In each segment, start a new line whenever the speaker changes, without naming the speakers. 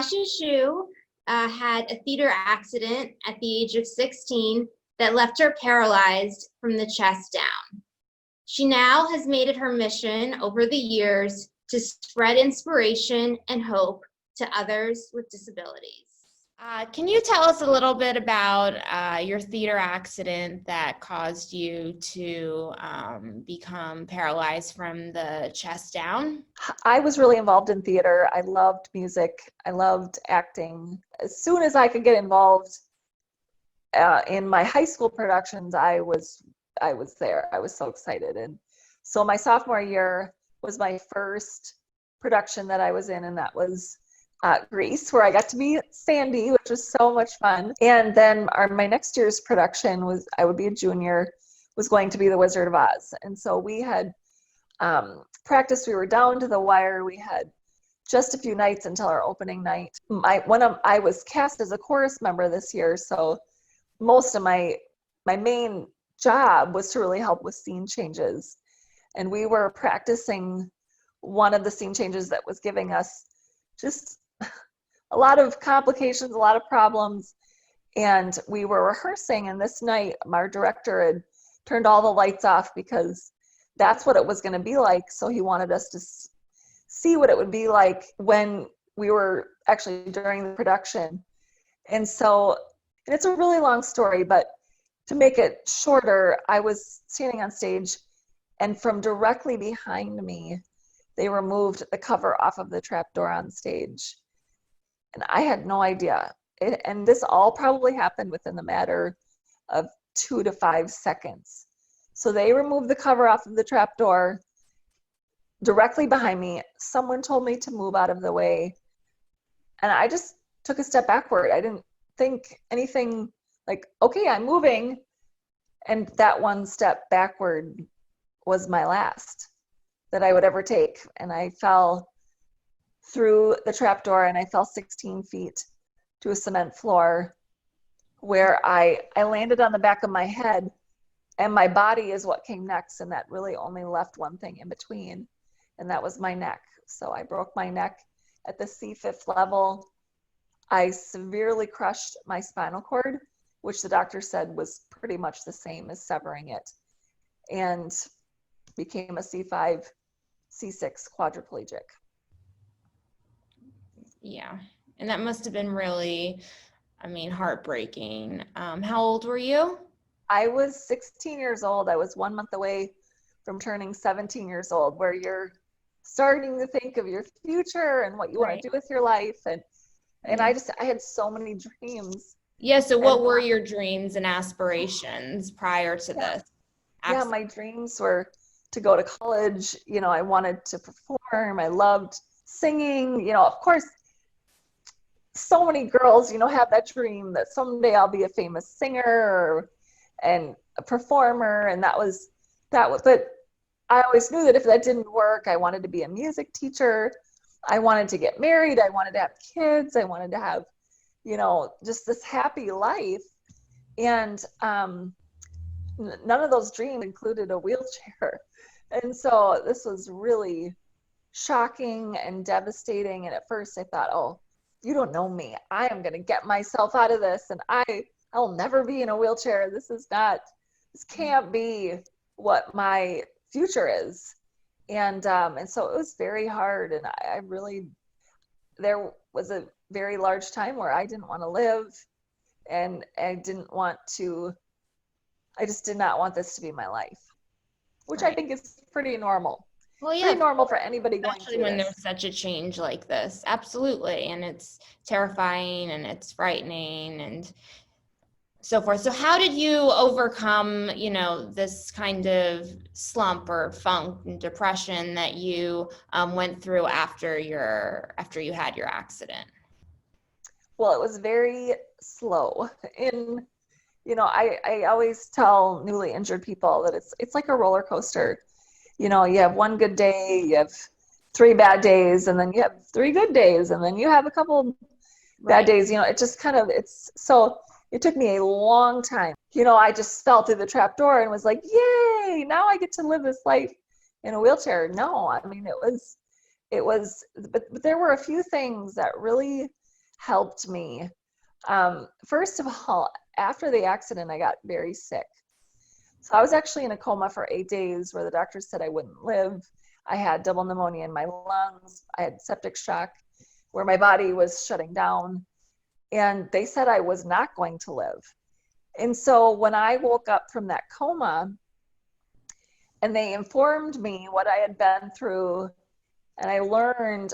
Tasha Schuh had a theater accident at the age of 16 that left her paralyzed from the chest down. She now has made it her mission over the years to spread inspiration and hope to others with disabilities. Can you tell us a little bit about your theater accident that caused you to become paralyzed from the chest down?
I was really involved in theater. I loved music. I loved acting. As soon as I could get involved in my high school productions, I was there. I was so excited. And so my sophomore year was my first production that I was in, and that was Grease, where I got to be Sandy, which was so much fun. And then my next year's production was, I would be a junior, was going to be The Wizard of Oz. And so we had practiced. We were down to the wire. We had just a few nights until our opening night. I was cast as a chorus member this year, so most of my main job was to really help with scene changes. And we were practicing one of the scene changes that was giving us just a lot of complications, a lot of problems. And we were rehearsing, and this night our director had turned all the lights off because that's what it was going to be like. So he wanted us to see what it would be like when we were actually during the production. And so, and it's a really long story, but to make it shorter, I was standing on stage, and from directly behind me, they removed the cover off of the trapdoor on stage. And I had no idea. And this all probably happened within the matter of 2 to 5 seconds. So they removed the cover off of the trapdoor directly behind me. Someone told me to move out of the way. And I just took a step backward. I didn't think anything like, okay, I'm moving. And that one step backward was my last that I would ever take. And I fell through the trapdoor, and I fell 16 feet to a cement floor where I landed on the back of my head, and my body is what came next. And that really only left one thing in between, and that was my neck. So I broke my neck at the C5 level. I severely crushed my spinal cord, which the doctor said was pretty much the same as severing it, and became a C5, C6 quadriplegic.
Yeah, and that must have been really, heartbreaking. How old were you?
I was 16 years old. I was 1 month away from turning 17 years old, where you're starting to think of your future and what you want to do with your life. And I had so many dreams.
Yeah, so what were your dreams and aspirations prior to this?
Yeah, my dreams were to go to college. I wanted to perform. I loved singing. Of course, so many girls, have that dream that someday I'll be a famous singer and a performer. And that was, but I always knew that if that didn't work, I wanted to be a music teacher. I wanted to get married. I wanted to have kids. I wanted to have, just this happy life. And none of those dreams included a wheelchair. And so this was really shocking and devastating. And at first I thought, oh, you don't know me. I am going to get myself out of this. And I'll never be in a wheelchair. This can't be what my future is. And so it was very hard. And there was a very large time where I didn't want to live, and I just did not want this to be my life, which I think is pretty normal. Well, yeah, pretty normal for anybody going through this.
Especially when there's such a change like this. Absolutely. And it's terrifying and it's frightening and so forth. So how did you overcome, this kind of slump or funk and depression that you went through after you had your accident?
Well, it was very slow. I always tell newly injured people that it's like a roller coaster. You have one good day, you have 3 bad days, and then you have 3 good days, and then you have a couple bad days. It just so it took me a long time. I just fell through the trap door and was like, yay, now I get to live this life in a wheelchair. No, it was, but there were a few things that really helped me. First of all, after the accident, I got very sick. So I was actually in a coma for 8 days where the doctor said I wouldn't live. I had double pneumonia in my lungs. I had septic shock where my body was shutting down. And they said I was not going to live. And so when I woke up from that coma and they informed me what I had been through, and I learned,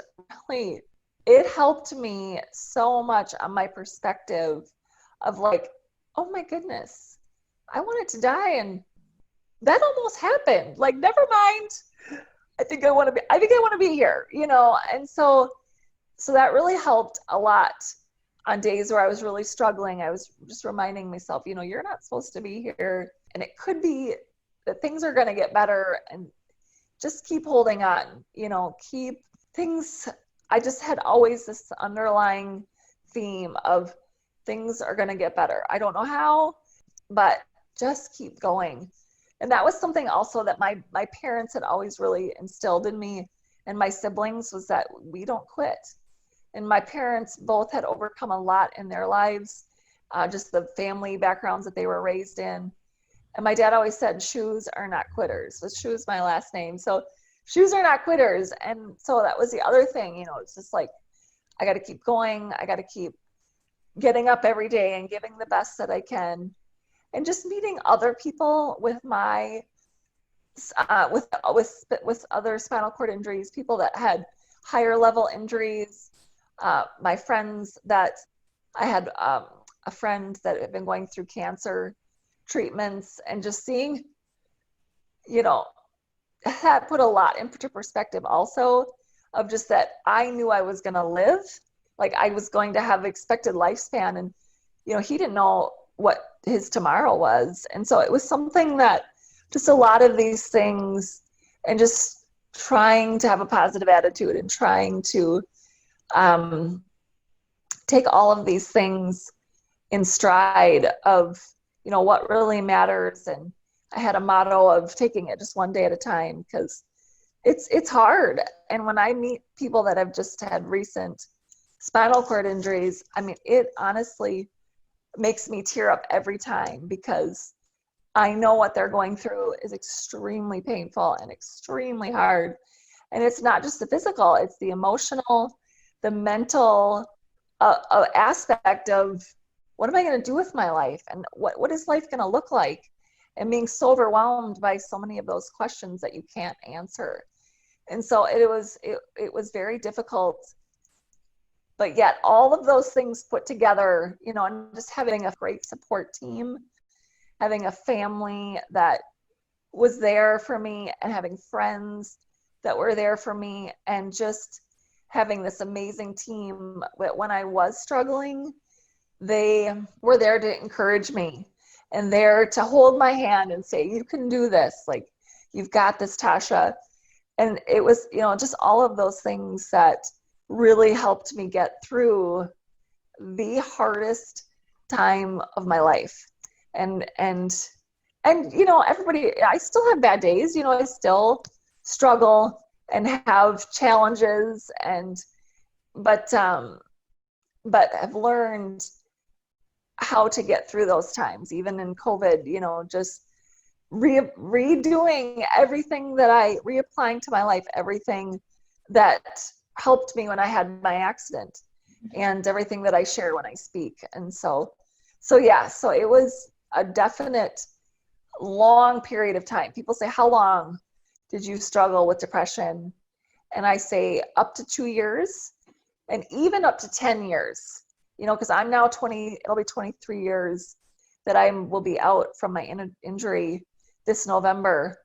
really, it helped me so much on my perspective of like, oh my goodness, I wanted to die and that almost happened. Like, never mind. I think I want to be here, you know? And so that really helped a lot on days where I was really struggling. I was just reminding myself, you know, you're not supposed to be here, and it could be that things are going to get better, and just keep holding on, you know, keep things. I just had always this underlying theme of things are going to get better. I don't know how, but just keep going. And that was something also that my parents had always really instilled in me and my siblings, was that we don't quit. And my parents both had overcome a lot in their lives, just the family backgrounds that they were raised in. And my dad always said, shoes are not quitters. But Schuh is my last name. So shoes are not quitters. And so that was the other thing, you know, it's just like, I got to keep going. I got to keep getting up every day and giving the best that I can. And just meeting other people with my, with other spinal cord injuries, people that had higher level injuries. My friends that I had, a friend that had been going through cancer treatments, and just seeing, you know, that put a lot into perspective also, of just that I knew I was going to live, like I was going to have expected lifespan, and, you know, he didn't know what his tomorrow was. And so it was something that just a lot of these things, and just trying to have a positive attitude and trying to take all of these things in stride of, you know, what really matters. And I had a motto of taking it just one day at a time, because it's hard. And when I meet people that have just had recent spinal cord injuries, I mean, it honestly makes me tear up every time, because I know what they're going through is extremely painful and extremely hard. And it's not just the physical, it's the emotional, the mental aspect of, what am I going to do with my life? And what is life going to look like? And being so overwhelmed by so many of those questions that you can't answer. And so it was very difficult. But yet all of those things put together, you know, and just having a great support team, having a family that was there for me, and having friends that were there for me, and just having this amazing team that when I was struggling, they were there to encourage me and there to hold my hand and say, you can do this. Like, you've got this, Tasha. And it was, you know, just all of those things that really helped me get through the hardest time of my life. And you know, everybody, I still have bad days, you know, I still struggle and have challenges, but I've learned how to get through those times, even in COVID, you know, just redoing everything that reapplying to my life, everything that helped me when I had my accident, and everything that I share when I speak. And so it was a definite long period of time. People say, how long did you struggle with depression? And I say up to 2 years, and even up to 10 years, you know, because I'm now 20, it'll be 23 years that I will be out from my injury this November.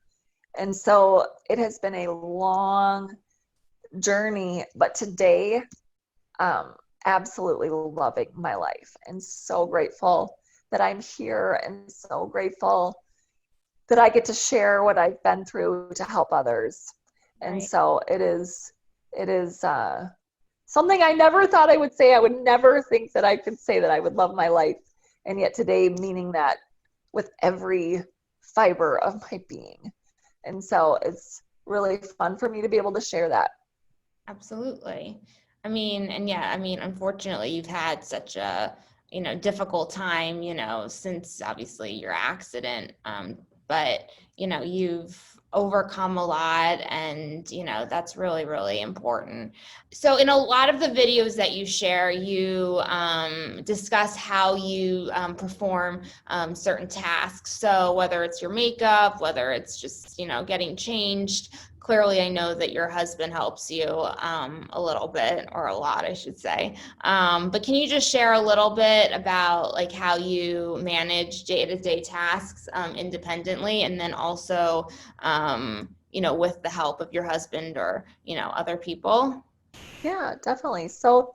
And so it has been a long journey, but today, absolutely loving my life, and so grateful that I'm here, and so grateful that I get to share what I've been through to help others. And
Right.
so it is something I never thought I would say. I would never think that I could say that I would love my life. And yet today, meaning that with every fiber of my being. And so it's really fun for me to be able to share that.
Absolutely. I mean, and yeah, I mean, unfortunately, you've had such a, difficult time, since obviously your accident. But, you've overcome a lot, and, that's really, really important. So in a lot of the videos that you share, you discuss how you perform certain tasks. So whether it's your makeup, whether it's just, getting changed. Clearly, I know that your husband helps you a little bit, or a lot, I should say. But can you just share a little bit about like how you manage day-to-day tasks independently, and then also, with the help of your husband or, other people?
Yeah, definitely. So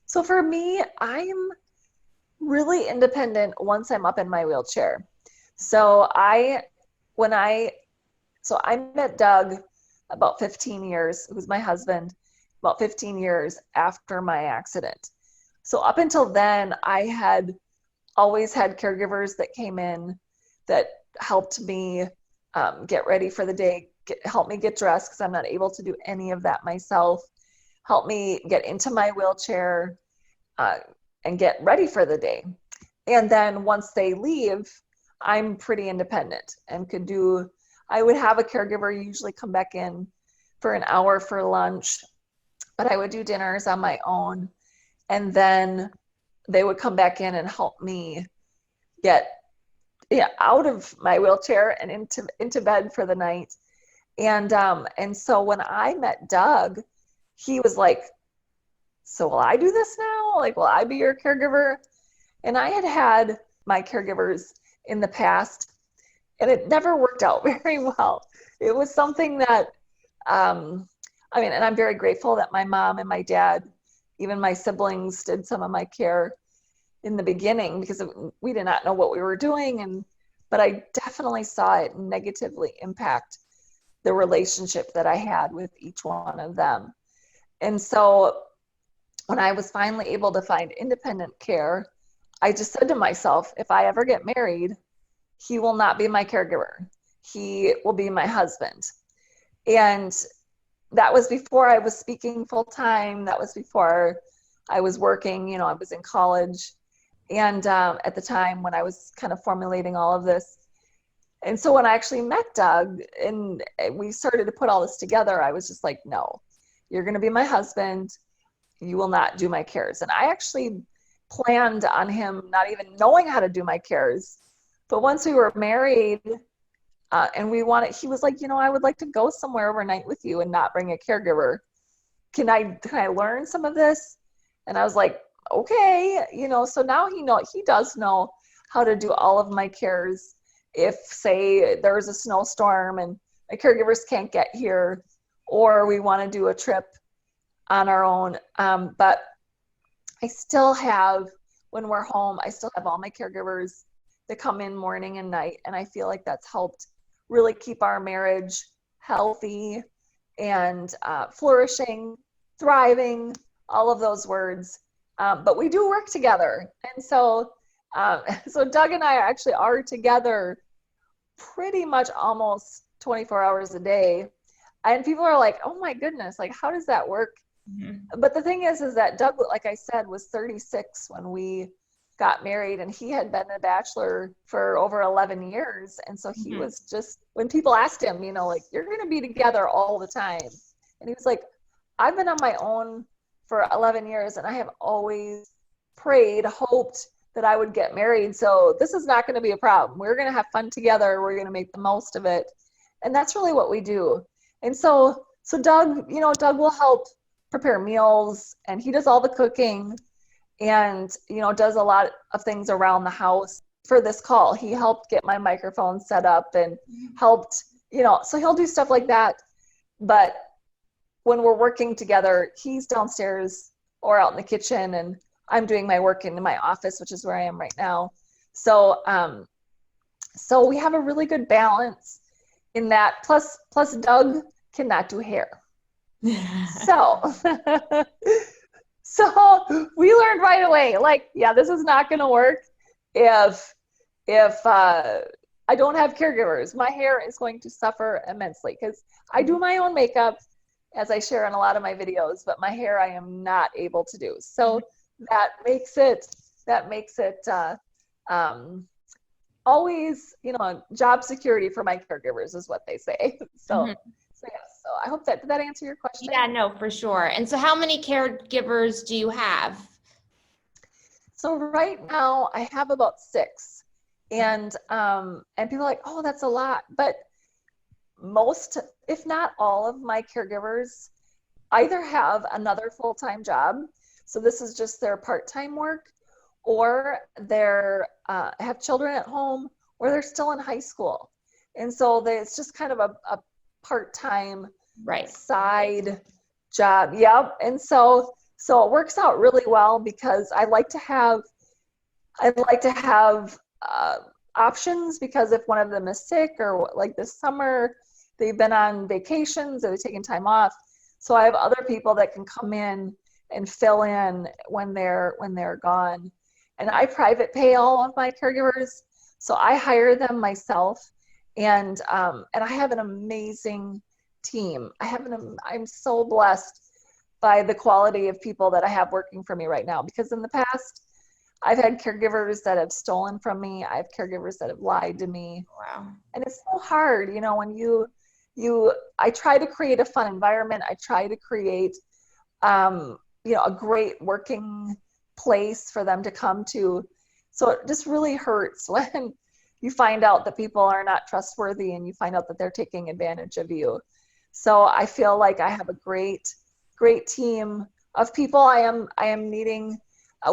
for me, I'm really independent once I'm up in my wheelchair. So when I, so I met Doug about 15 years, who's my husband, about 15 years after my accident. So up until then, I had always had caregivers that came in that helped me get ready for the day, help me get dressed because I'm not able to do any of that myself, help me get into my wheelchair uh, and get ready for the day. And then once they leave, I'm pretty independent and I would have a caregiver usually come back in for an hour for lunch, but I would do dinners on my own. And then they would come back in and help me get out of my wheelchair and into bed for the night. And so when I met Doug, he was like, so will I do this now? Like, will I be your caregiver? And I had my caregivers in the past, and it never worked out very well. It was something that, and I'm very grateful that my mom and my dad, even my siblings, did some of my care in the beginning because we did not know what we were doing. But I definitely saw it negatively impact the relationship that I had with each one of them. And so when I was finally able to find independent care, I just said to myself, if I ever get married, he will not be my caregiver. He will be my husband. And that was before I was speaking full time. That was before I was working. I was in college. And at the time when I was kind of formulating all of this. And so when I actually met Doug and we started to put all this together, I was just like, no, you're going to be my husband. You will not do my cares. And I actually planned on him not even knowing how to do my cares. But once we were married and he was like, I would like to go somewhere overnight with you and not bring a caregiver. Can I learn some of this? And I was like, okay, so now he does know how to do all of my cares. If say there's a snowstorm and my caregivers can't get here, or we want to do a trip on our own. But I still have, when we're home, I still have all my caregivers that come in morning and night. And I feel like that's helped really keep our marriage healthy and flourishing, thriving, all of those words. But we do work together. And so Doug and I actually are together pretty much almost 24 hours a day. And people are like, oh my goodness, like, how does that work? Mm-hmm. But the thing is that Doug, like I said, was 36 when we got married, and he had been a bachelor for over 11 years. And so he was just, when people asked him, like, you're going to be together all the time. And he was like, I've been on my own for 11 years, and I have always prayed, hoped that I would get married. So this is not going to be a problem. We're going to have fun together. We're going to make the most of it. And that's really what we do. And so Doug, Doug will help prepare meals, and he does all the cooking and, does a lot of things around the house. For this call, he helped get my microphone set up and helped, so he'll do stuff like that. But when we're working together, he's downstairs or out in the kitchen, and I'm doing my work in my office, which is where I am right now. So we have a really good balance in that. Plus Doug cannot do hair. So we learned right away, like, yeah, this is not going to work if I don't have caregivers. My hair is going to suffer immensely because I do my own makeup as I share in a lot of my videos, but my hair I am not able to do. So that makes it always, job security for my caregivers is what they say. So, so yeah, so I hope did that answer your question?
Yeah, no, for sure. And so how many caregivers do you have?
So right now I have about 6, and people are like, oh, that's a lot. But most, if not all of my caregivers either have another full-time job, so this is just their part-time work, or they're have children at home, or they're still in high school. And so it's just kind of a part-time side job. Yep. And so it works out really well because I like to have options, because if one of them is sick, or like this summer, they've been on vacations or they've taken time off. So I have other people that can come in and fill in when they're gone. And I private pay all of my caregivers, so I hire them myself. And I have an amazing team. I'm so blessed by the quality of people that I have working for me right now, because in the past I've had caregivers that have stolen from me. I have caregivers that have lied to me.
Wow.
And it's so hard, when I try to create a fun environment. I try to create, a great working place for them to come to. So it just really hurts when you find out that people are not trustworthy, and you find out that they're taking advantage of you. So I feel like I have a great team of people. I am needing,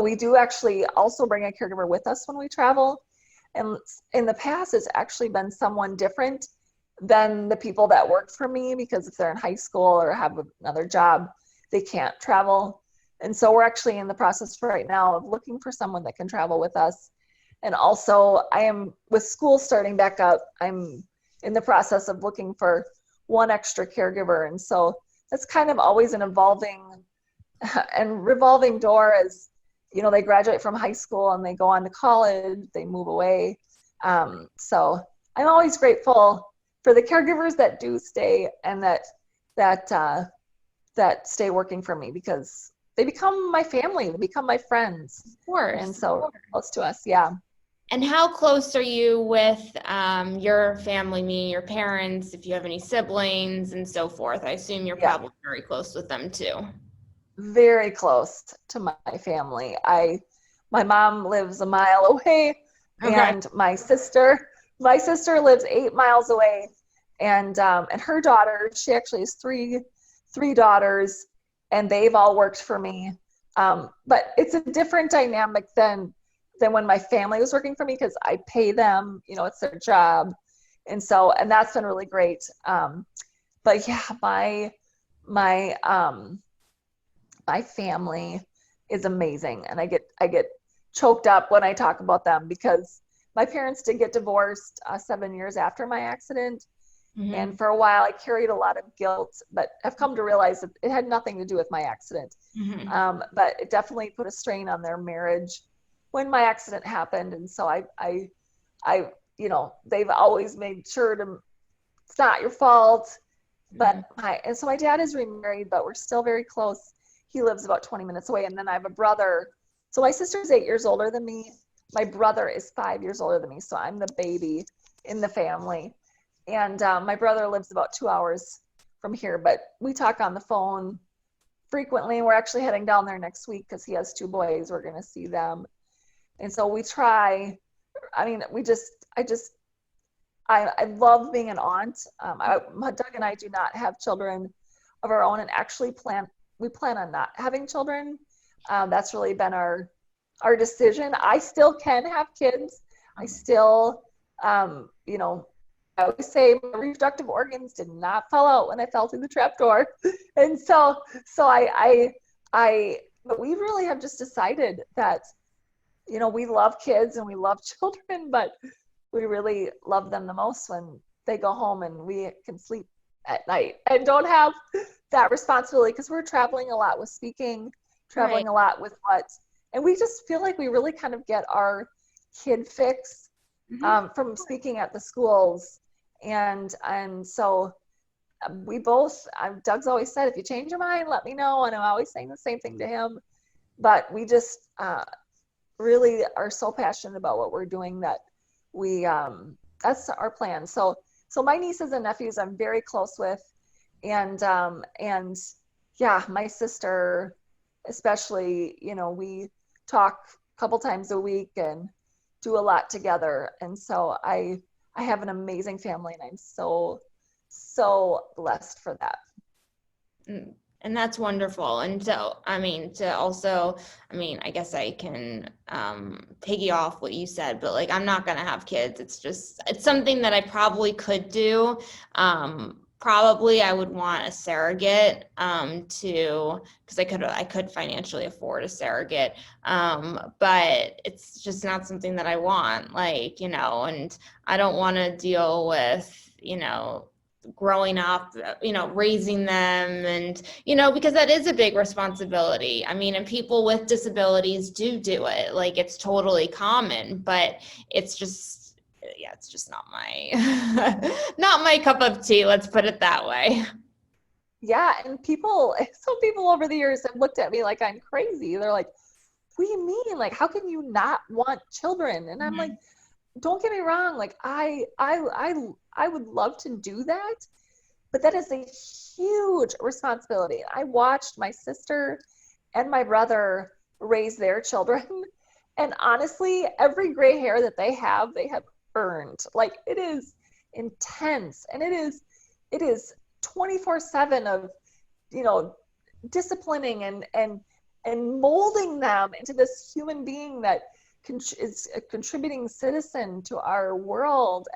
we do actually also bring a caregiver with us when we travel. And in the past, it's actually been someone different than the people that work for me, because if they're in high school or have another job, they can't travel. And so we're actually in the process right now of looking for someone that can travel with us. And also, I am, with school starting back up, I'm in the process of looking for one extra caregiver. And so that's kind of always an evolving and revolving door as, they graduate from high school and they go on to college, they move away. So I'm always grateful for the caregivers that do stay, and that stay working for me, because they become my family, they become my friends.
Of course.
And so close to us, yeah.
And how close are you with your family, meaning your parents, if you have any siblings and so forth? I assume you're probably very close with them too.
Very close to my family. My mom lives a mile away, and my sister lives 8 miles away, and her daughter, she actually has three daughters, and they've all worked for me. But it's a different dynamic than when my family was working for me, because I pay them, it's their job. And that's been really great. But yeah, my family is amazing. And I get choked up when I talk about them, because my parents did get divorced 7 years after my accident. Mm-hmm. And for a while I carried a lot of guilt, but I've come to realize that it had nothing to do with my accident. Mm-hmm. But it definitely put a strain on their marriage when my accident happened. And so I they've always made sure it's not your fault. But so my dad is remarried, but we're still very close. He lives about 20 minutes away. And then I have a brother. So my sister's 8 years older than me. My brother is 5 years older than me. So I'm the baby in the family. And my brother lives about 2 hours from here, but we talk on the phone frequently. We're actually heading down there next week because he has 2 boys. We're going to see them. And so we try, I love being an aunt. Doug and I do not have children of our own, and actually we plan on not having children. That's really been our decision. I still can have kids. I still, I always say my reproductive organs did not fall out when I fell through the trapdoor. And but we really have just decided that, we love kids and we love children, but we really love them the most when they go home and we can sleep at night and don't have that responsibility, because we're traveling a lot with speaking, traveling a lot with and we just feel like we really kind of get our kid fix from speaking at the schools. And so we both, Doug's always said, if you change your mind, let me know. And I'm always saying the same thing to him. But we just really are so passionate about what we're doing that we, that's our plan. So my nieces and nephews I'm very close with. And yeah, my sister, especially, you know, we talk a couple times a week and do a lot together. And so I have an amazing family, and I'm so blessed for that.
And that's wonderful. And so, I mean, to also, I mean, I guess I can piggy off what you said, but like, I'm not going to have kids. It's something that I probably could do. Probably I would want a surrogate because I could financially afford a surrogate. But it's just not something that I want, like, you know, and I don't want to deal with, you know, growing up, you know, raising them, and, you know, because that is a big responsibility. I mean, and people with disabilities do it, like, it's totally common, but it's just, yeah, it's just not my, not my cup of tea, let's put it that way.
Yeah, and some people over the years have looked at me like I'm crazy. They're like, what do you mean? Like, how can you not want children? And I'm like, don't get me wrong, like I would love to do that, but that is a huge responsibility. I watched my sister and my brother raise their children, and honestly, every gray hair that they have earned. Like, it is intense, and it is 24/7 of, you know, disciplining and molding them into this human being that is a contributing citizen to our world.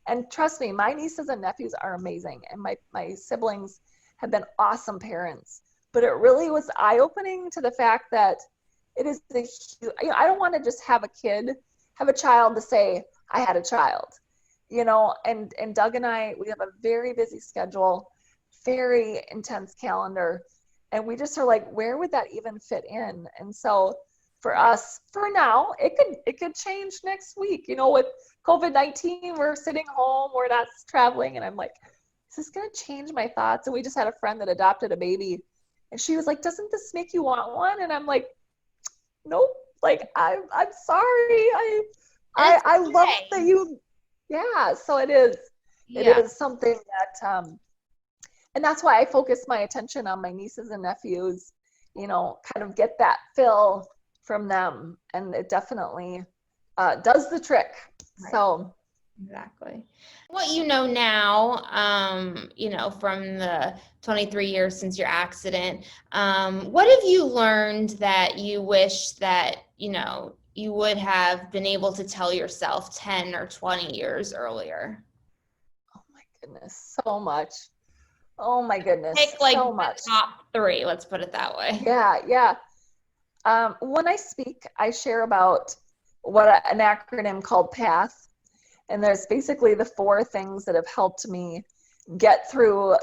And trust me, my nieces and nephews are amazing, and my siblings have been awesome parents. But it really was eye-opening to the fact that it is you know, I don't want to just have a child to say I had a child, you know. And Doug and I, we have a very busy schedule, very intense calendar, and we just are like, where would that even fit in? And so for us, for now, it could change next week. You know, with COVID-19, we're sitting home, we're not traveling, and I'm like, is this gonna change my thoughts? And we just had a friend that adopted a baby, and she was like, doesn't this make you want one? And I'm like, nope. Like, I'm sorry. I love that you. Yeah. So it is. It is something that and that's why I focus my attention on my nieces and nephews. You know, kind of get that fill from them, and it definitely does the trick. Right. So
exactly what you know now, you know, from the 23 years since your accident, what have you learned that you wish that, you know, you would have been able to tell yourself 10 or 20 years earlier?
Oh my goodness, so much. Oh my goodness,
pick like
so much.
Top 3, let's put it that way.
Yeah. When I speak, I share about an acronym called PATH, and there's basically the 4 things that have helped me get through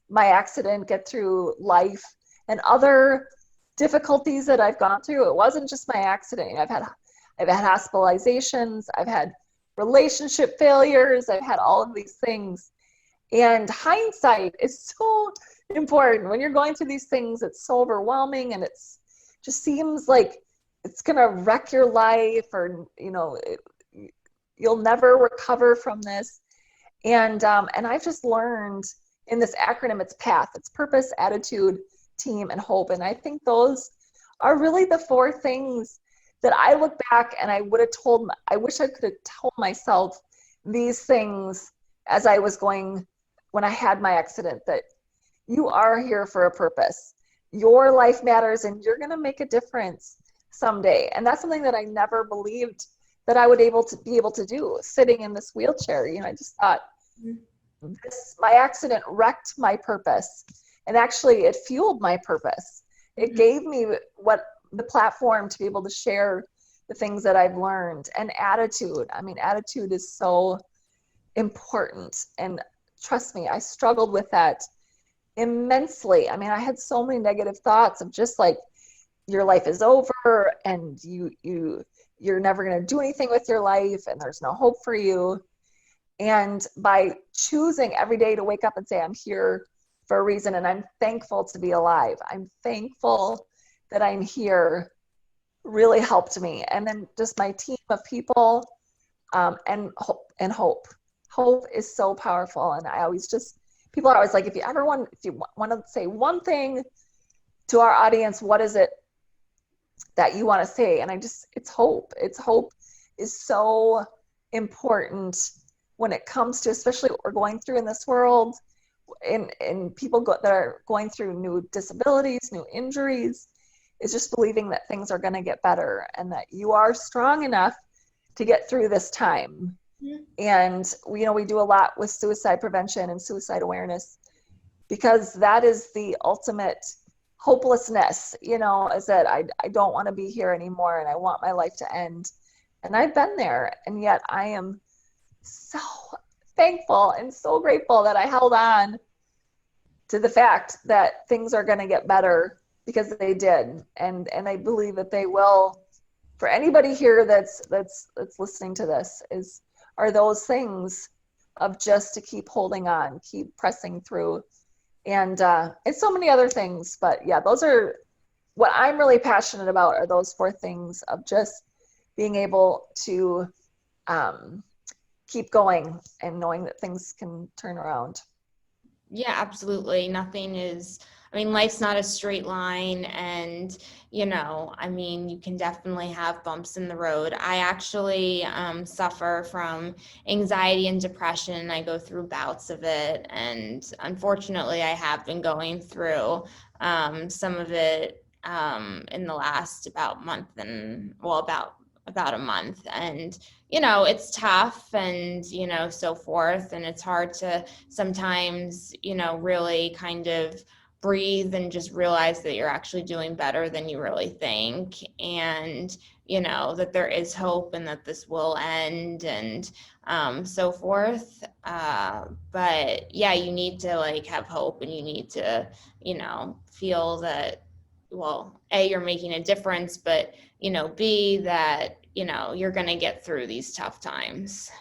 my accident, get through life, and other difficulties that I've gone through. It wasn't just my accident. I've had hospitalizations, I've had relationship failures, I've had all of these things. And hindsight is so important. When you're going through these things, it's so overwhelming, and it's just seems like it's gonna wreck your life, or, you know, you'll never recover from this. And I've just learned in this acronym, it's PATH, it's purpose, attitude, team, and hope. And I think those are really the 4 things that I look back and I wish I could have told myself these things as I was going, when I had my accident, that you are here for a purpose. Your life matters, and you're going to make a difference someday. And that's something that I never believed that I would be able to do, sitting in this wheelchair. You know, I just thought, my accident wrecked my purpose, and actually it fueled my purpose. It gave me the platform to be able to share the things that I've learned. And attitude, I mean, attitude is so important. And trust me, I struggled with that immensely. I mean, I had so many negative thoughts of just like, your life is over, and you're never going to do anything with your life, and there's no hope for you. And by choosing every day to wake up and say, I'm here for a reason, and I'm thankful to be alive, I'm thankful that I'm here, really helped me. And then just my team of people, and hope. Hope is so powerful. And I always just, people are always like, if you want to say one thing to our audience, what is it that you want to say? And it's hope. Hope is so important when it comes to, especially what we're going through in this world, and people that are going through new disabilities, new injuries, is just believing that things are going to get better and that you are strong enough to get through this time. Mm-hmm. And we do a lot with suicide prevention and suicide awareness, because that is the ultimate hopelessness, is that I don't want to be here anymore and I want my life to end. And I've been there, and yet I am so thankful and so grateful that I held on to the fact that things are going to get better, because they did. And I believe that they will. For anybody here that's listening to this, are those things of just to keep holding on, keep pressing through, and so many other things. But yeah, those are what I'm really passionate about, are those 4 things of just being able to keep going and knowing that things can turn around.
Yeah, absolutely. Life's not a straight line, and you can definitely have bumps in the road. I actually suffer from anxiety and depression. I go through bouts of it, and unfortunately I have been going through some of it in the last about a month, and it's tough, and so forth, and it's hard to sometimes really kind of breathe and just realize that you're actually doing better than you really think, and that there is hope and that this will end, and so forth, but yeah, you need to have hope, and you need to feel that, well, A, you're making a difference, but B, that you're going to get through these tough times.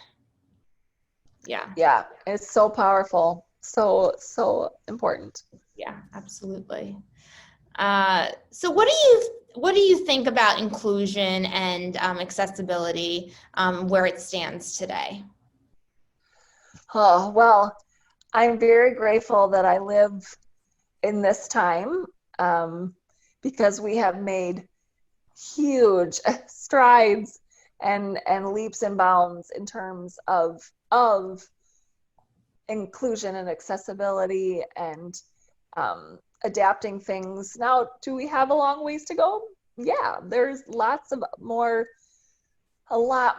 Yeah, it's so powerful, so important.
Yeah, absolutely. So what do you think about inclusion and accessibility where it stands today?
Oh, well, I'm very grateful that I live in this time, because we have made huge strides and leaps and bounds in terms of inclusion and accessibility, and adapting things. Now, do we have a long ways to go? Yeah, there's a lot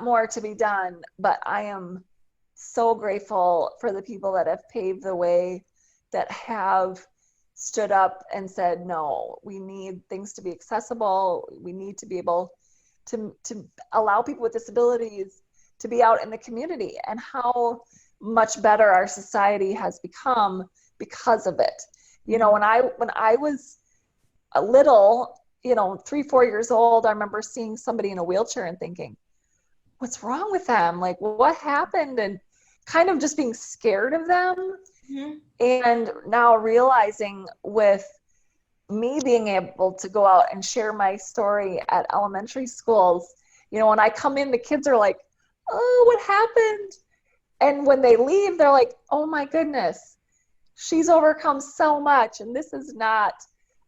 more to be done, but I am so grateful for the people that have paved the way, that have stood up and said, no, we need things to be accessible. We need to be able to allow people with disabilities to be out in the community, and how much better our society has become because of it. When I was a little, 3-4 years old, I remember seeing somebody in a wheelchair and thinking, what's wrong with them? Like, what happened? And kind of just being scared of them. Mm-hmm. And now realizing, with me being able to go out and share my story at elementary schools, when I come in, the kids are like, oh, what happened? And when they leave, they're like, oh my goodness, she's overcome so much, and this is not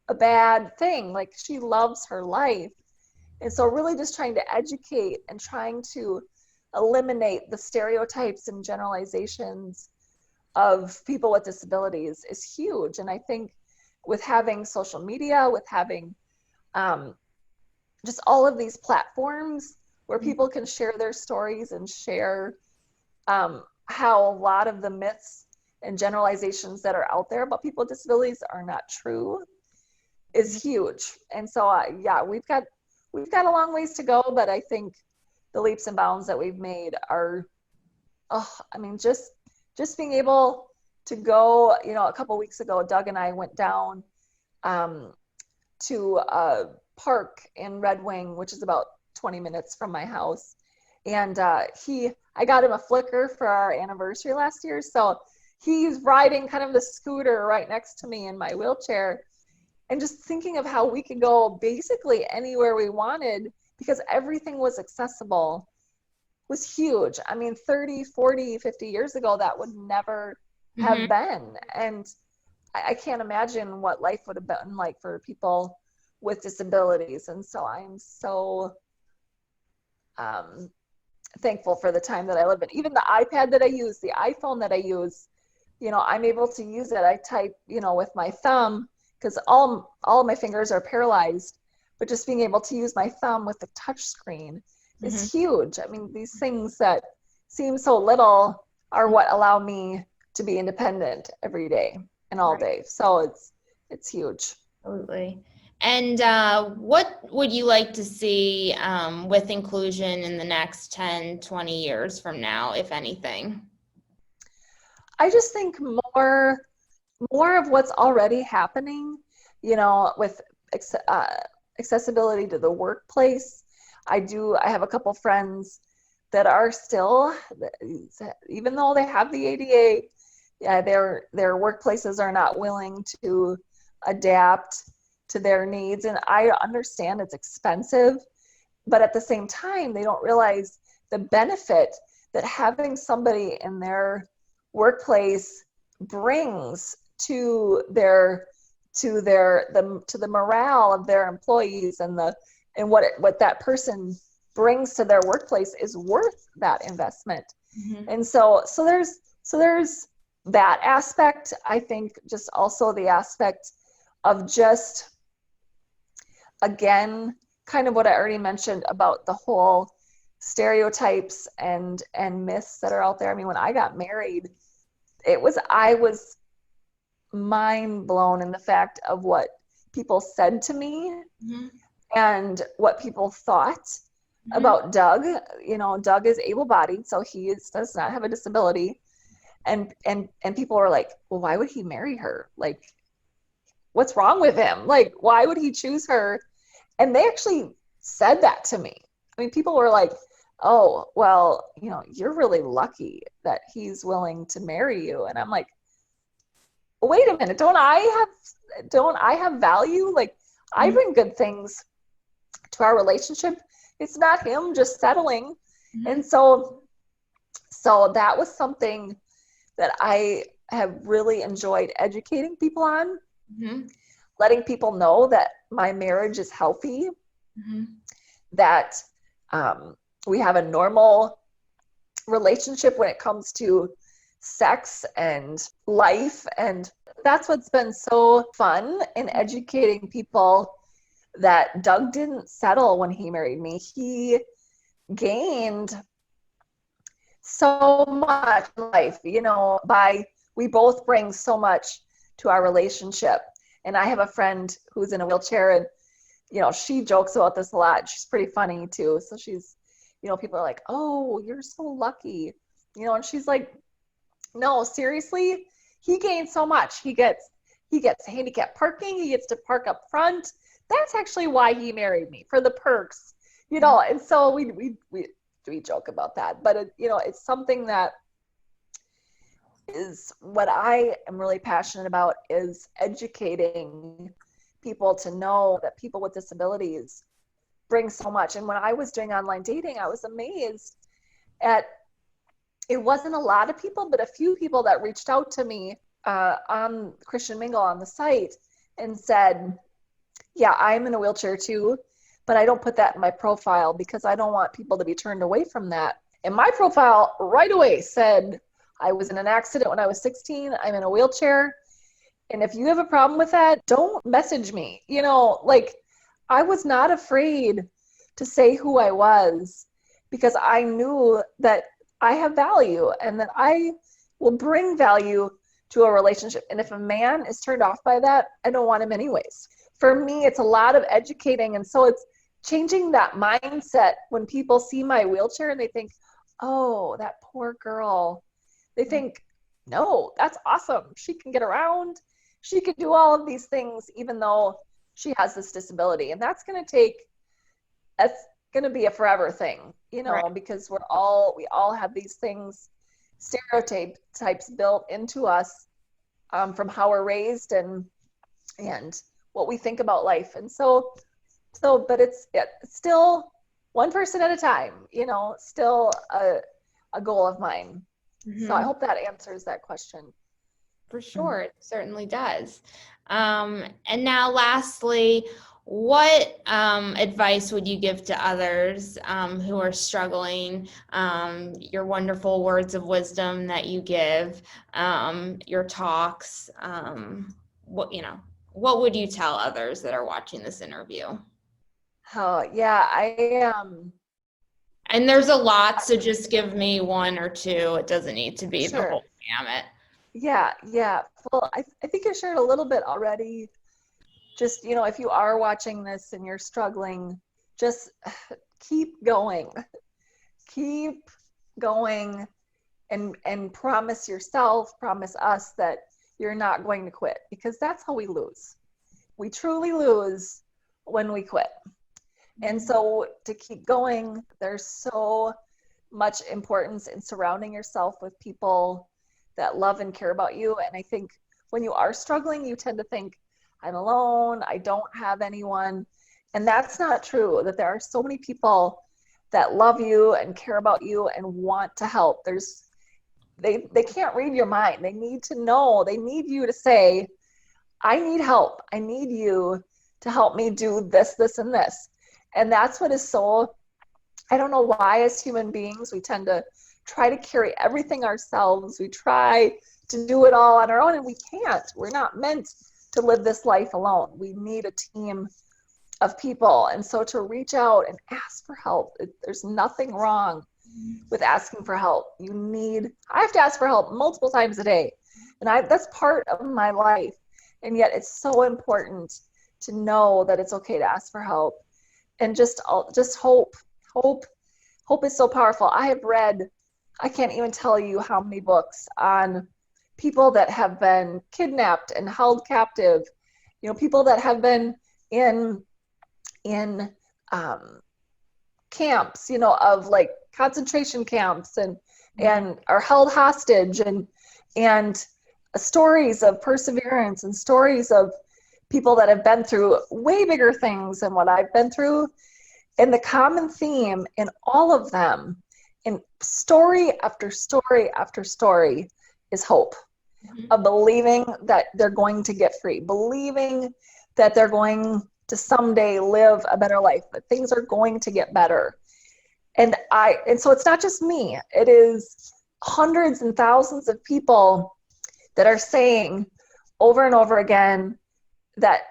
a bad thing. Like, she loves her life. And so really just trying to educate and trying to eliminate the stereotypes and generalizations of people with disabilities is huge. And I think with having social media, with having just all of these platforms where people can share their stories and share how a lot of the myths and generalizations that are out there about people with disabilities are not true, is huge. And so yeah, we've got a long ways to go, but I think the leaps and bounds that we've made are, just being able to go, a couple of weeks ago, Doug and I went down to a park in Red Wing, which is about 20 minutes from my house. And I got him a flicker for our anniversary last year. So he's riding kind of the scooter right next to me in my wheelchair, and just thinking of how we could go basically anywhere we wanted because everything was accessible was huge. I mean, 30, 40, 50 years ago, that would never have been. And I can't imagine what life would have been like for people with disabilities. And so I'm so thankful for the time that I live in. Even the iPad that I use, the iPhone that I use, you know, I'm able to use it. I type, you know, with my thumb because all of my fingers are paralyzed, but just being able to use my thumb with the touch screen is huge. I mean, these things that seem so little are what allow me to be independent every day and all day. So it's huge.
Absolutely. And what would you like to see with inclusion in the next 10, 20 years from now, if anything?
I just think more of what's already happening, you know, with accessibility to the workplace. I have a couple friends that are still, even though they have the ADA, their workplaces are not willing to adapt to their needs. And I understand it's expensive, but at the same time, they don't realize the benefit that having somebody in their workplace brings to the morale of their employees, and what that person brings to their workplace is worth that investment. And so there's that aspect. I think just also the aspect of just, again, kind of what I already mentioned about the whole stereotypes and myths that are out there. I mean, when I got married, I was mind blown in the fact of what people said to me and what people thought about Doug. You know, Doug is able-bodied, so he does not have a disability. And people were like, well, why would he marry her? Like, what's wrong with him? Like, why would he choose her? And they actually said that to me. I mean, people were like, oh, well, you know, you're really lucky that he's willing to marry you. And I'm like, wait a minute, don't I have value? Like, I bring good things to our relationship. It's not him just settling. And so that was something that I have really enjoyed educating people on, letting people know that my marriage is healthy, that we have a normal relationship when it comes to sex and life. And that's what's been so fun in educating people, that Doug didn't settle when he married me. He gained so much in life, you know, we both bring so much to our relationship. And I have a friend who's in a wheelchair, and, you know, she jokes about this a lot. She's pretty funny too. So she's, you know, people are like, oh, you're so lucky, you know, and she's like, no, seriously, he gained so much. He gets handicap parking. He gets to park up front. That's actually why he married me, for the perks, you know. And so we joke about that, but you know, it's something that is what I am really passionate about, is educating people to know that people with disabilities bring so much. And when I was doing online dating, I was amazed at, it wasn't a lot of people, but a few people that reached out to me on Christian Mingle on the site and said, yeah, I'm in a wheelchair too, but I don't put that in my profile because I don't want people to be turned away from that. And my profile right away said, I was in an accident when I was 16, I'm in a wheelchair, and if you have a problem with that, don't message me. You know, like, I was not afraid to say who I was, because I knew that I have value and that I will bring value to a relationship. And if a man is turned off by that, I don't want him anyways. For me, it's a lot of educating. And so it's changing that mindset when people see my wheelchair and they think, oh, that poor girl. They think, no, that's awesome. She can get around. She can do all of these things, even though she has this disability. And that's going to take, going to be a forever thing,
Right.
because we all have these things, stereotypes built into us, from how we're raised and what we think about life. And but it's still one person at a time, still a goal of mine. So I
Mhm.
hope that answers that question.
For sure, it certainly does. And now, lastly, what advice would you give to others who are struggling? Your wonderful words of wisdom that you give, your talks. What would you tell others that are watching this interview?
Oh, yeah,
And there's a lot, so just give me one or two. It doesn't need to be the
sure.
whole gamut.
Yeah, yeah. Well, I think I shared a little bit already. Just, if you are watching this and you're struggling, just keep going. Keep going and promise yourself, promise us that you're not going to quit, because that's how we lose. We truly lose when we quit. And so to keep going, there's so much importance in surrounding yourself with people that love and care about you. And I think when you are struggling, you tend to think, I'm alone, I don't have anyone. And that's not true, that there are so many people that love you and care about you and want to help. They can't read your mind. They need to know, they need you to say, I need help. I need you to help me do this, this, and this. And that's what is so, I don't know why as human beings, we tend to try to carry everything ourselves. We try to do it all on our own, and we can't. We're not meant to live this life alone. We need a team of people. And so to reach out and ask for help, there's nothing wrong with asking for help. I have to ask for help multiple times a day. And that's part of my life. And yet it's so important to know that it's okay to ask for help. And just hope. Hope is so powerful. I can't even tell you how many books on people that have been kidnapped and held captive, people that have been in camps, of like concentration camps and are held hostage and stories of perseverance and stories of people that have been through way bigger things than what I've been through. And the common theme in all of them, in story after story after story, is hope. Of believing that they're going to get free, believing that they're going to someday live a better life, that things are going to get better. And so it's not just me, it is hundreds and thousands of people that are saying over and over again that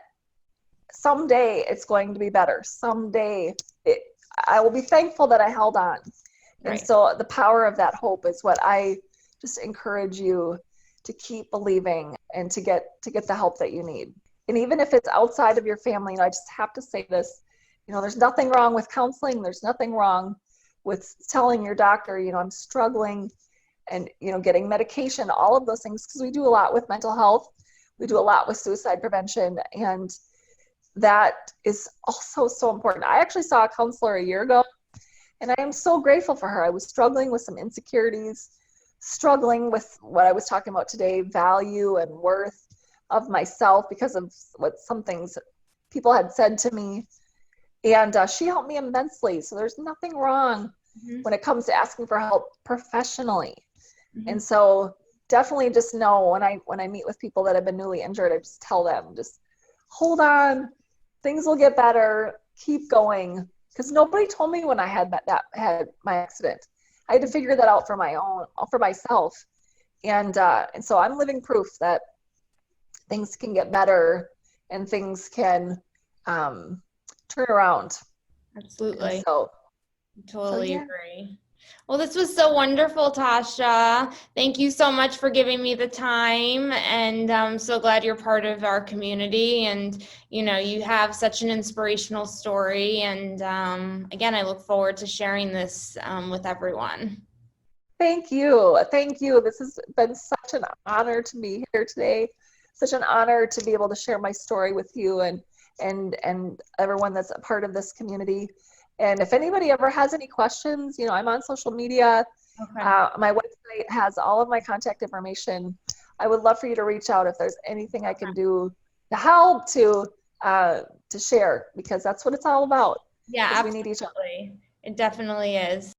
someday it's going to be better. Someday I will be thankful that I held on.
Right.
And so the power of that hope is what I just encourage you to keep believing and to get the help that you need. And even if it's outside of your family, I just have to say this, there's nothing wrong with counseling. There's nothing wrong with telling your doctor, I'm struggling, and, getting medication, all of those things, because we do a lot with mental health. We do a lot with suicide prevention. And that is also so important. I actually saw a counselor a year ago, and I am so grateful for her. I was struggling with some insecurities, struggling with what I was talking about today, value and worth of myself because of what some things people had said to me. And she helped me immensely. So there's nothing wrong when it comes to asking for help professionally. And so definitely just know when I meet with people that have been newly injured, I just tell them, just hold on, things will get better, keep going. Because nobody told me when I had had my accident. I had to figure that out for myself. And so I'm living proof that things can get better and things can turn around.
Absolutely.
And so
Totally
yeah.
agree. Well, this was so wonderful, Tasha. Thank you so much for giving me the time, and I'm so glad you're part of our community, and you have such an inspirational story, and again, I look forward to sharing this with everyone.
Thank you. Thank you. This has been such an honor to be here today. Such an honor to be able to share my story with you and everyone that's a part of this community. And if anybody ever has any questions, you know, I'm on social media.
Okay.
My website has all of my contact information. I would love for you to reach out if there's anything I can do to help, to share, because that's what it's all about.
Yeah,
Because we need each other.
absolutely. It definitely is.